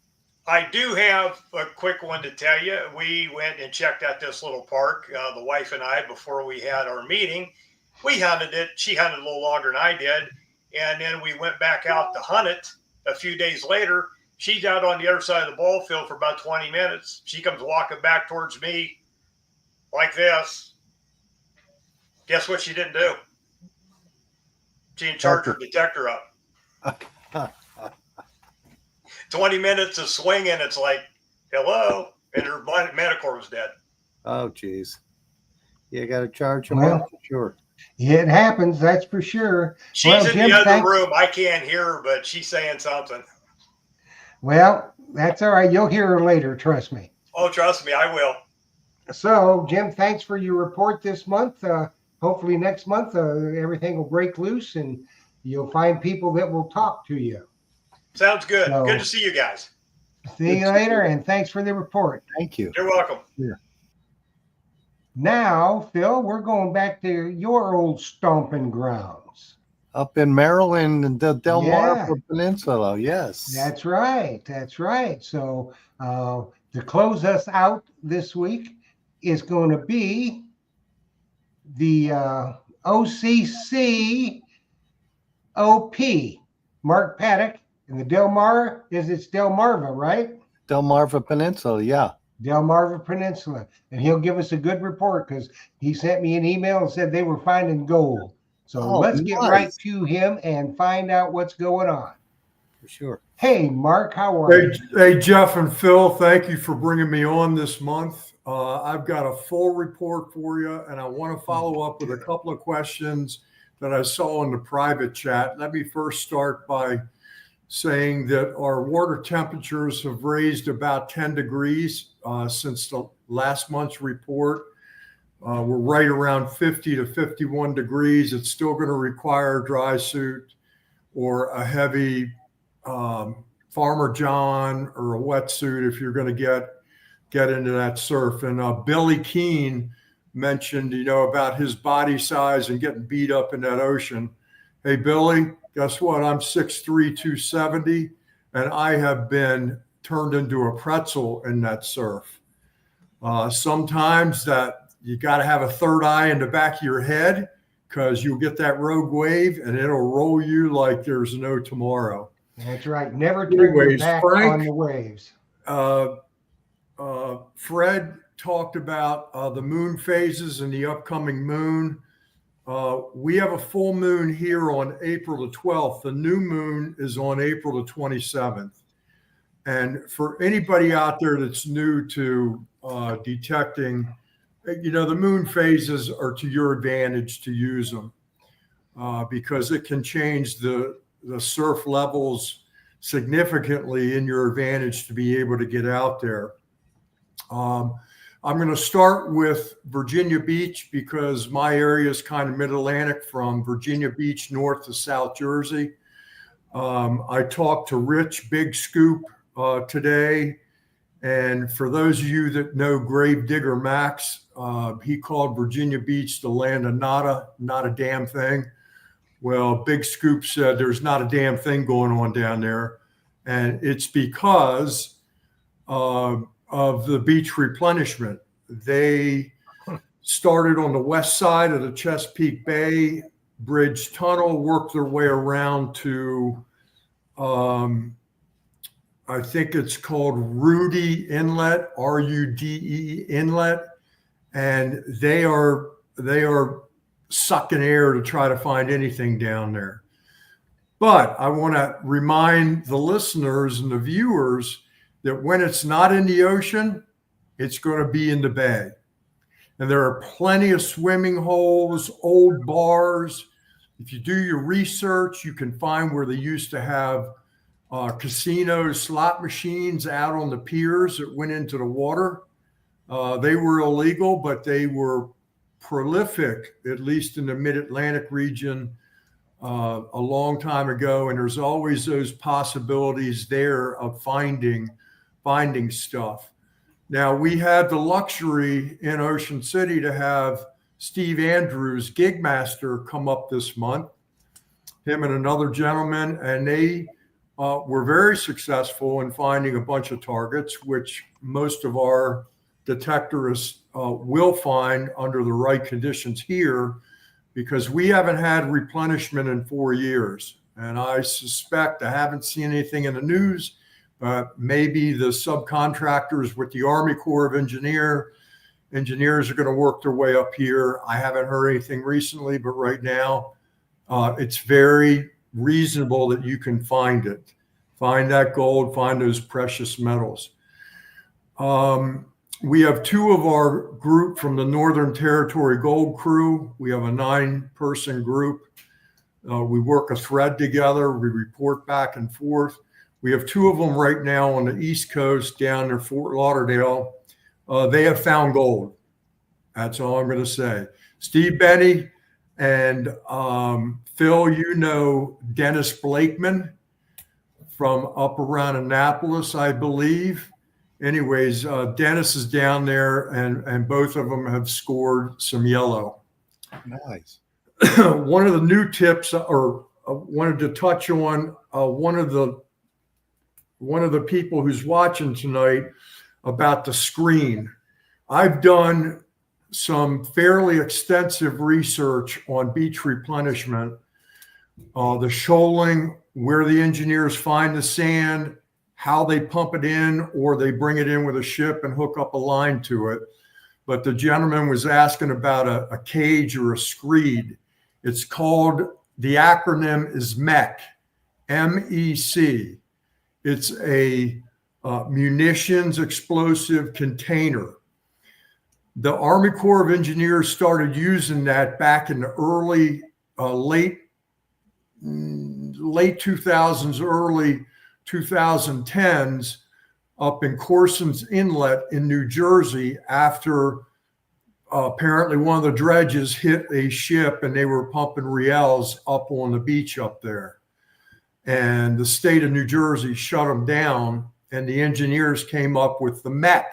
I do have a quick one to tell you. We went and checked out this little park, the wife and I, before we had our meeting. We hunted it. She hunted a little longer than I did. And then we went back out to hunt it a few days later. She's out on the other side of the ball field for about 20 minutes. She comes walking back towards me like this. Guess what she didn't do? She didn't charge her detector up. 20 minutes of swinging, it's like, hello, and her Manticore was dead. Oh, geez. You got to charge them Well, up for sure. it happens, that's for sure. She's Well, in Jim, the other thanks. room. I can't hear her, but she's saying something. Well, that's all right. You'll hear her later, trust me. Oh, trust me, I will. So, Jim, thanks for your report this month. Hopefully next month, everything will break loose and you'll find people that will talk to you. Sounds good. So- Good to see you guys. See you later, and thanks for the report. Thank you. You're welcome. Now, Phil, we're going back to your old stomping grounds. Up in Maryland, the Delmarva Yeah. Peninsula. Yes. That's right. That's right. So to close us out this week is going to be the OCC OP, Mark Paddock, and the it's Delmarva, right? Delmarva Peninsula. Yeah. Delmarva Peninsula. And he'll give us a good report because he sent me an email and said they were finding gold. So Oh, let's get nice. right to him and find out what's going on. For sure. Hey, Mark, how are you? Hey, Jeff and Phil, thank you for bringing me on this month. I've got a full report for you, and I want to follow up with a couple of questions that I saw in the private chat. Let me first start by saying that our water temperatures have raised about 10 degrees since the last month's report. We're right around 50 to 51 degrees. It's still going to require a dry suit or a heavy Farmer John or a wetsuit if you're going to get into that surf. And Billy Keene mentioned, about his body size and getting beat up in that ocean. Hey, Billy, guess what? I'm 6'3", 270, and I have been turned into a pretzel in that surf. Sometimes that you got to have a third eye in the back of your head because you'll get that rogue wave and it'll roll you like there's no tomorrow. That's right. Never turn your Anyways, back Frank, on the waves. Fred talked about the moon phases and the upcoming moon. We have a full moon here on April the 12th. The new moon is on April the 27th. And for anybody out there that's new to detecting, the moon phases are to your advantage to use them because it can change the surf levels significantly in your advantage to be able to get out there. I'm going to start with Virginia Beach because my area is kind of mid-Atlantic from Virginia Beach north to South Jersey. I talked to Rich Big Scoop today. And for those of you that know Gravedigger Max, he called Virginia Beach the land of nada, not a damn thing. Well, Big Scoop said there's not a damn thing going on down there. And it's because of the beach replenishment. They started on the west side of the Chesapeake Bay Bridge Tunnel, worked their way around to, I think it's called Rudy Inlet, RUDE Inlet, and they are sucking air to try to find anything down there. But I want to remind the listeners and the viewers that when it's not in the ocean, it's going to be in the bay. And there are plenty of swimming holes, old bars. If you do your research, you can find where they used to have casinos, slot machines out on the piers that went into the water. They were illegal, but they were prolific, at least in the mid-Atlantic region, a long time ago. And there's always those possibilities there of finding stuff. Now, we had the luxury in Ocean City to have Steve Andrews, Gig Master, come up this month, him and another gentleman, and they were very successful in finding a bunch of targets, which most of our detectorists will find under the right conditions here, because we haven't had replenishment in 4 years. And I suspect, I haven't seen anything in the news, but maybe the subcontractors with the Army Corps of Engineers are going to work their way up here. I haven't heard anything recently, but right now it's very reasonable that you can find it. Find that gold, find those precious metals. We have two of our group from the Northern Territory Gold Crew. We have a 9-person group. We work a thread together. We report back and forth. We have two of them right now on the East Coast down near Fort Lauderdale. They have found gold. That's all I'm going to say. Steve Benny and Phil, you know Dennis Blakeman from up around Annapolis, I believe. Anyways, Dennis is down there, and both of them have scored some yellow. Nice. One of the new tips, or wanted to touch on one of the people who's watching tonight about the screen. I've done some fairly extensive research on beach replenishment, the shoaling, where the engineers find the sand, how they pump it in, or they bring it in with a ship and hook up a line to it. But the gentleman was asking about a cage or a screed. It's called, the acronym is MEC, M-E-C. It's a munitions explosive container. The Army Corps of Engineers started using that back in the early, late 2000s, early 2010s up in Corson's Inlet in New Jersey after apparently one of the dredges hit a ship and they were pumping riels up on the beach up there. And the state of New Jersey shut them down, and the engineers came up with the MEC.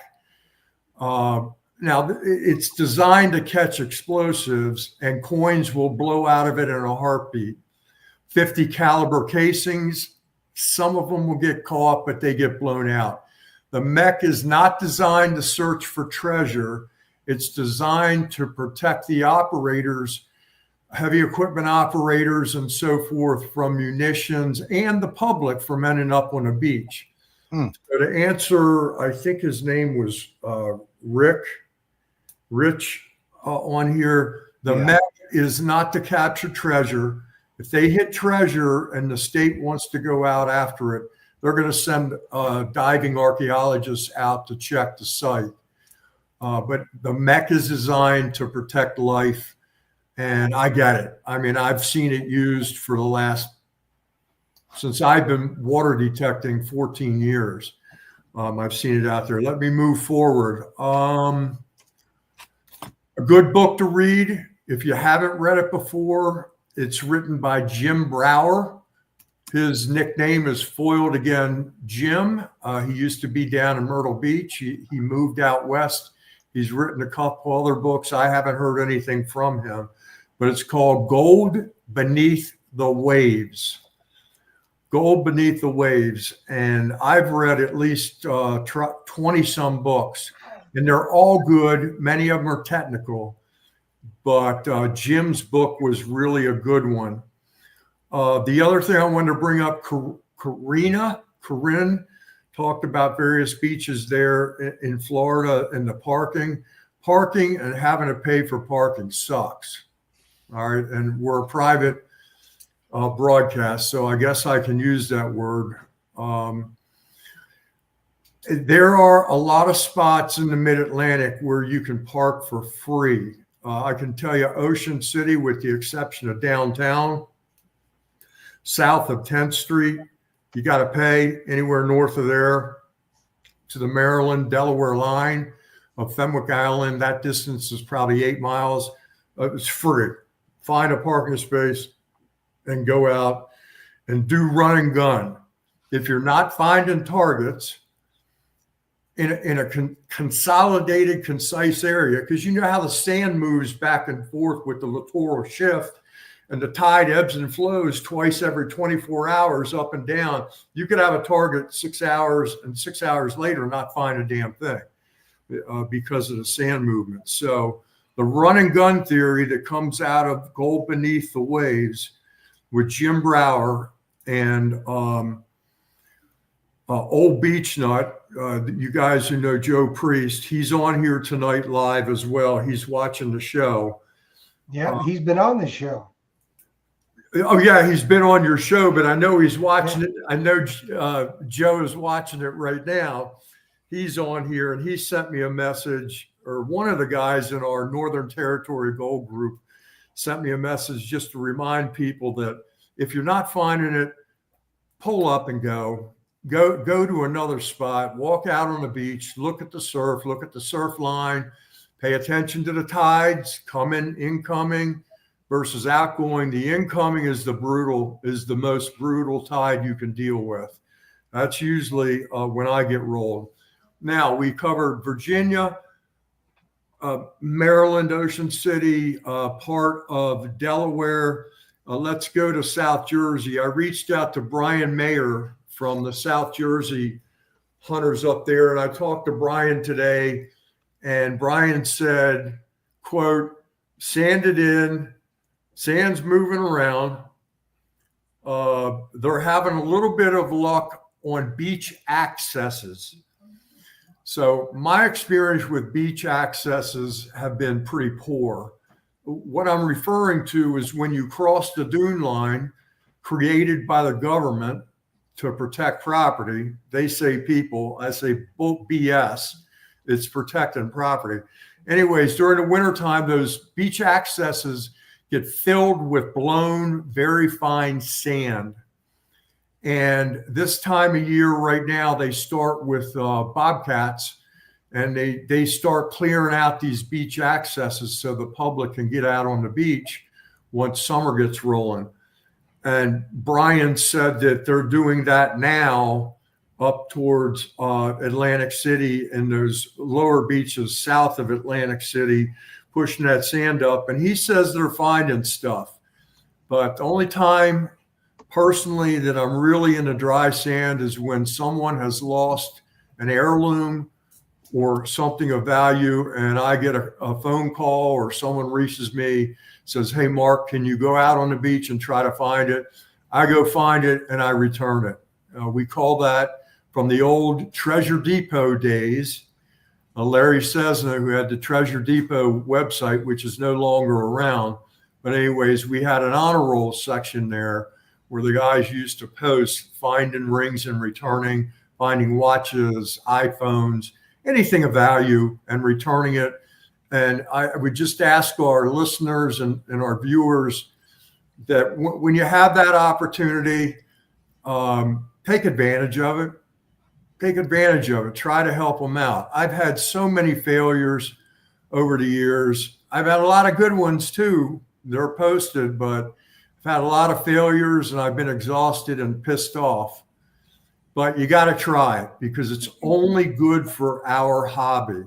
Now, it's designed to catch explosives, and coins will blow out of it in a heartbeat. 50 caliber casings, some of them will get caught, but they get blown out. The MEC is not designed to search for treasure. It's designed to protect the operators, heavy equipment operators and so forth, from munitions, and the public from ending up on a beach. So to answer, I think his name was Rich on here, the MEC is not to capture treasure. If they hit treasure and the state wants to go out after it, they're going to send diving archaeologists out to check the site. But the mech is designed to protect life, and I get it. I mean, I've seen it used for the since I've been water detecting 14 years. I've seen it out there. Let me move forward. A good book to read, if you haven't read it before, it's written by Jim Brower. His nickname is Foiled Again Jim. He used to be down in Myrtle Beach. He moved out west. He's written a couple other books. I haven't heard anything from him, but it's called Gold Beneath the Waves. Gold Beneath the Waves. And I've read at least 20 some books, and they're all good. Many of them are technical, but Jim's book was really a good one. The other thing I wanted to bring up, Corinne talked about various beaches there in Florida and the parking. Parking and having to pay for parking sucks. All right. And we're a private broadcast, so I guess I can use that word. There are a lot of spots in the Mid-Atlantic where you can park for free. I can tell you Ocean City, with the exception of downtown, south of 10th Street, you got to pay. Anywhere north of there to the Maryland, Delaware line of Fenwick Island, that distance is probably 8 miles. It's free. Find a parking space and go out and do run and gun. If you're not finding targets in a consolidated, concise area, because you know how the sand moves back and forth with the littoral shift, and the tide ebbs and flows twice every 24 hours up and down. You could have a target 6 hours and 6 hours later not find a damn thing because of the sand movement. So the run and gun theory that comes out of Gold Beneath the Waves with Jim Brower and Old Beach Nut, you guys who know Joe Priest, he's on here tonight live as well. He's watching the show. Yeah, he's been on the show. Oh yeah, he's been on your show, but I know he's watching it. I know Joe is watching it right now. He's on here, and he sent me a message, or one of the guys in our Northern Territory Gold Group sent me a message just to remind people that if you're not finding it, pull up and go to another spot, walk out on the beach, look at the surf line, pay attention to the tides, incoming versus outgoing. The incoming is the most brutal tide you can deal with. That's usually when I get rolled. Now, we covered Virginia, Maryland, Ocean City, part of Delaware. Let's go to South Jersey. I reached out to Brian Mayer from the South Jersey hunters up there, and I talked to Brian today, and Brian said, quote, sanded in, sand's moving around. They're having a little bit of luck on beach accesses. So my experience with beach accesses have been pretty poor. What I'm referring to is when you cross the dune line created by the government to protect property, they say people, I say BS, it's protecting property. Anyways, during the wintertime, those beach accesses get filled with blown, very fine sand. And this time of year right now, they start with bobcats, and they start clearing out these beach accesses so the public can get out on the beach once summer gets rolling. And Brian said that they're doing that now up towards Atlantic City and those lower beaches south of Atlantic City, pushing that sand up. And he says they're finding stuff. But the only time personally that I'm really into dry sand is when someone has lost an heirloom or something of value, and I get a phone call or someone reaches me, says, hey, Mark, can you go out on the beach and try to find it? I go find it and I return it. We call that, from the old Treasure Depot days, Larry Cessna, who had the Treasure Depot website, which is no longer around. But anyways, we had an honor roll section there where the guys used to post finding rings and returning, finding watches, iPhones, anything of value and returning it. And I would just ask our listeners and our viewers that when you have that opportunity, take advantage of it. Take advantage of it. Try to help them out. I've had so many failures over the years. I've had a lot of good ones too. They're posted, but I've had a lot of failures and I've been exhausted and pissed off. But you got to try it because it's only good for our hobby.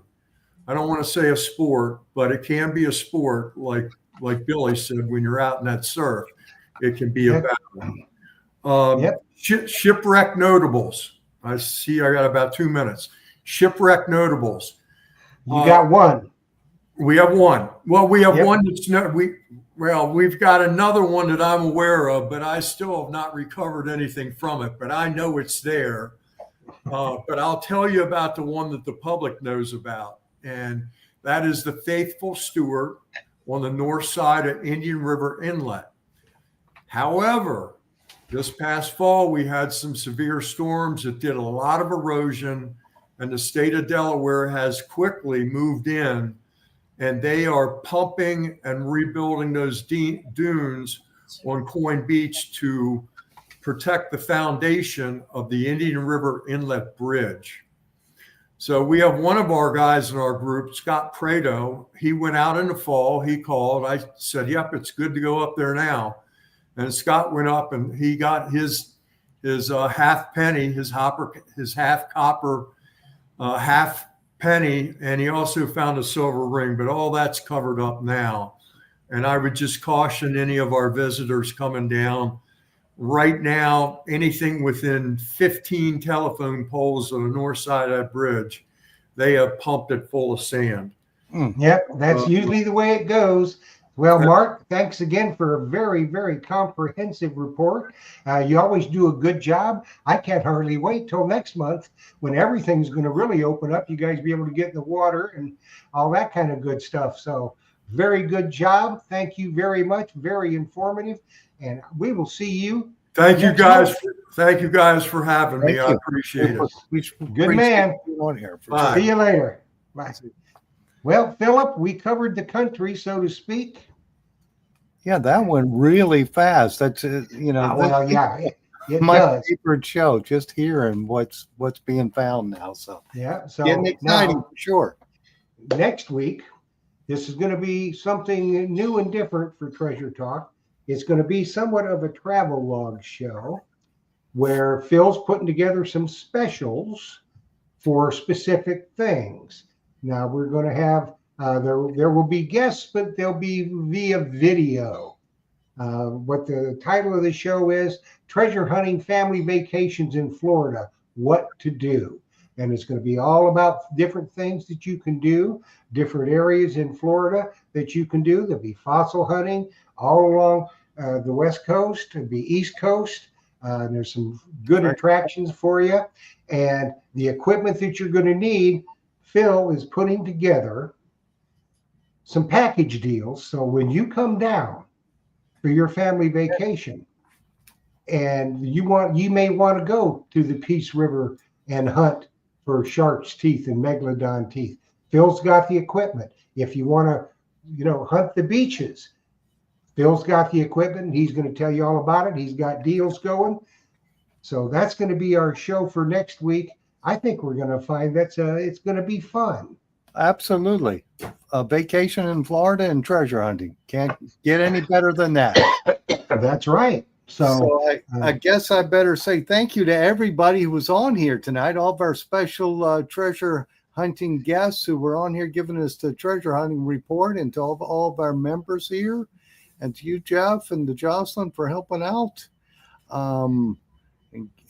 I don't want to say a sport, but it can be a sport like Billy said, when you're out in that surf, it can be a battle. Shipwreck notables. I see I got about 2 minutes. Shipwreck notables. You got one. We have one. Well, we have one that's we've got another one that I'm aware of, but I still have not recovered anything from it. But I know it's there. But I'll tell you about the one that the public knows about, and that is the Faithful Stewart on the north side of Indian River Inlet. However, this past fall, we had some severe storms that did a lot of erosion, and the state of Delaware has quickly moved in, and they are pumping and rebuilding those dunes on Coin Beach to protect the foundation of the Indian River Inlet Bridge. So we have one of our guys in our group, Scott Prado. He went out in the fall. He called. I said, yep, it's good to go up there now. And Scott went up and he got his half penny, his half copper, half penny, and he also found a silver ring. But all that's covered up now. And I would just caution any of our visitors coming down. Right now, anything within 15 telephone poles on the north side of that bridge, they have pumped it full of sand. Yep, that's usually the way it goes. Well, Mark, thanks again for a very, very comprehensive report. You always do a good job. I can't hardly wait till next month when everything's going to really open up. You guys be able to get in the water and all that kind of good stuff. So very good job. Thank you very much. Very informative. And we will see you. Thank you guys. Thank you guys for having me. I appreciate it. Good man. On here. See you later. Bye. Well, Philip, we covered the country, so to speak. Yeah, that went really fast. That's it my does. favorite show. Just hearing what's being found now. So yeah, so getting exciting for sure. Next week, this is going to be something new and different for Treasure Talk. It's going to be somewhat of a travel log show where Phil's putting together some specials for specific things. Now we're going to have, there will be guests, but they'll be via video. What the title of the show is, Treasure Hunting Family Vacations in Florida, What to Do. And it's going to be all about different things that you can do, different areas in Florida that you can do. There'll be fossil hunting all along the West Coast, there'll be East Coast. There's some good attractions for you. And the equipment that you're going to need, Phil is putting together some package deals. So when you come down for your family vacation and you may want to go to the Peace River and hunt for shark's teeth and megalodon teeth. Phil's got the equipment. If you want to, hunt the beaches, Phil's got the equipment. He's going to tell you all about it. He's got deals going. So that's going to be our show for next week. I think we're going to find it's going to be fun. Absolutely. A vacation in Florida and treasure hunting. Can't get any better than that. That's right. So I guess I better say thank you to everybody who was on here tonight, all of our special treasure hunting guests who were on here giving us the treasure hunting report, and to all of our members here, and to you, Jeff, and to Jocelyn for helping out.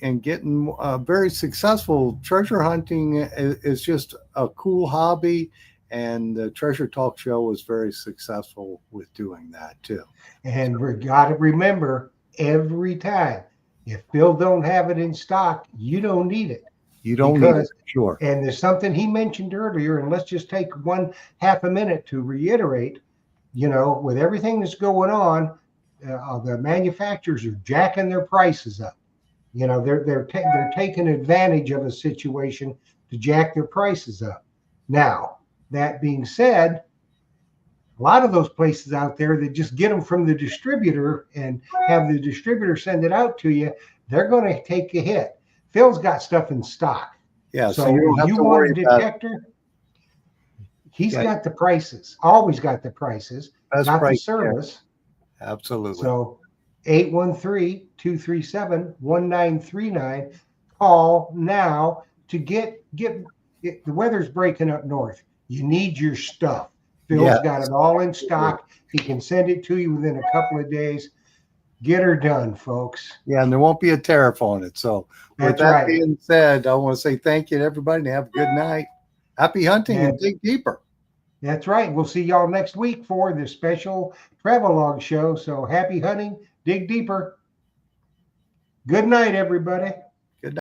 And getting very successful. Treasure hunting is just a cool hobby, and the Treasure Talk show was very successful with doing that too. And we got to remember every time, if Phil don't have it in stock, you don't need it. You don't need it, sure. And there's something he mentioned earlier, and let's just take one half a minute to reiterate, with everything that's going on, the manufacturers are jacking their prices up. You know, they're taking advantage of a situation to jack their prices up. Now, that being said, a lot of those places out there that just get them from the distributor and have the distributor send it out to you, they're going to take a hit. Phil's got stuff in stock. Yeah, So so you don't if have you to want worry a about detector, he's Yeah. got the prices, always got the prices, best not the price. Yeah, service. absolutely. So 813-237-1939. Call now to get the weather's breaking up north. You need your stuff. Phil's Yeah. got it all in stock. He can send it to you within a couple of days. Get her done, folks. Yeah, and there won't be a tariff on it. So with That's that right. being said, I want to say thank you to everybody and have a good night. Happy hunting and dig deeper. That's right. We'll see y'all next week for the special Travelog show. So happy hunting, dig deeper. Good night, everybody.